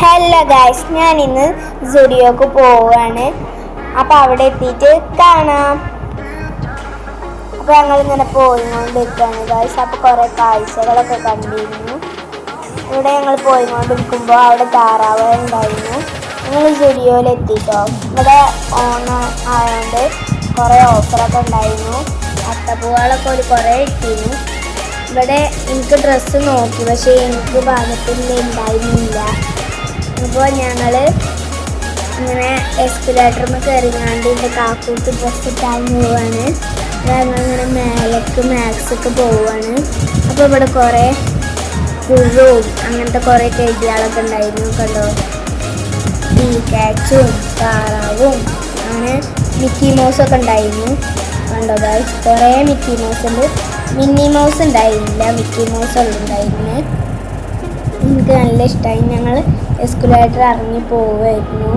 Hello guys, ഞാൻ ഇന്ന് സുഡിയോക്ക് പോവാണ്. അപ്പോൾ അവിടെ എത്തിയിട്ട് കാണാം. അപ്പോൾ ഞങ്ങളിങ്ങനെ പോയിക്കൊണ്ടിരിക്കുകയാണ് ഗൈസ്. അപ്പോൾ കുറേ കാഴ്ചകളൊക്കെ കണ്ടിരുന്നു. ഇവിടെ ഞങ്ങൾ പോയിക്കൊണ്ടിരിക്കുമ്പോൾ അവിടെ താറാവ് ഉണ്ടായിരുന്നു. ഞങ്ങൾ സുഡിയോയിലെത്തിട്ടോ. ഇവിടെ ഓണം ആയതുകൊണ്ട് കുറേ ഓഫറൊക്കെ ഉണ്ടായിരുന്നു. അത്തപ്പൂകളൊക്കെ ഒരു കുറേ ഇട്ടിരുന്നു. ഇവിടെ എനിക്ക് ഡ്രസ്സ് നോക്കി, പക്ഷേ എനിക്ക് ഭാഗത്തുണ്ടായിരുന്നില്ല. അപ്പോൾ ഞങ്ങൾ ഇങ്ങനെ എസ്കലേറ്ററിൽ കയറിങ്ങാണ്ട് എൻ്റെ കാക്കൂട്ട് ഡ്രസ്സ് ഇട്ടാൻ പോവാണ്. ഞങ്ങളിങ്ങനെ മേലേക്ക് മാക്സൊക്കെ പോവാണ്. അപ്പോൾ ഇവിടെ കുറേ പുഴുവും അങ്ങനത്തെ കുറേ ചെടികളൊക്കെ ഉണ്ടായിരുന്നു. കണ്ടോ, ടീ കാച്ചും താറാവും അങ്ങനെ മിക്കി മൗസൊക്കെ ഉണ്ടായിരുന്നു. കണ്ടോ ഗൈസ്, കുറേ മിക്കി മൗസ് ഉണ്ട്. മിന്നി മൗസ് ഉണ്ടായിരുന്നില്ല, മിക്കി മൗസ് ഉണ്ടായിരുന്നു. എനിക്ക് നല്ല ഇഷ്ടമായി. ഞങ്ങൾ എസ്കലേറ്റർ ഇറങ്ങി പോവുമായിരുന്നു.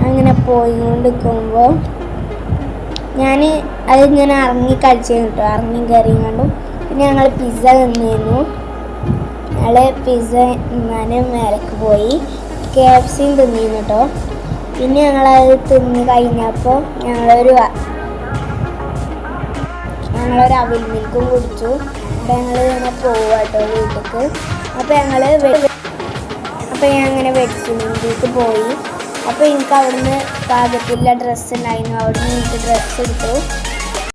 അങ്ങനെ പോയിക്കൊണ്ടിരിക്കുമ്പോൾ ഞാൻ അതിങ്ങനെ ഇറങ്ങി കളിച്ചു കേട്ടോ, ഇറങ്ങി കയറിങ്ങാണ്ടും. പിന്നെ ഞങ്ങൾ പിസ്സ തിന്നിരുന്നു. ഞങ്ങൾ പിസ്സ തിന്നാനും മേലേക്ക് പോയി KFC തിന്നിരുന്നു കേട്ടോ. പിന്നെ ഞങ്ങളത് തിന്ന് കഴിഞ്ഞപ്പോൾ ഞങ്ങളൊരു അവിൽ മിൽക്കും കുടിച്ചു. അപ്പോൾ ഞങ്ങൾ ഇങ്ങനെ പോവുക കേട്ടോ വീട്ടിലേക്ക്. അപ്പോൾ ഞാൻ അങ്ങനെ വെഡ്സിലേക്ക് പോയി. അപ്പോൾ എനിക്ക് അവിടുന്ന് പാകത്തിലുള്ള ഡ്രസ്സ് ഉണ്ടായിരുന്നു. അവിടുന്ന് എനിക്ക് ഡ്രസ്സ് എടുത്തു.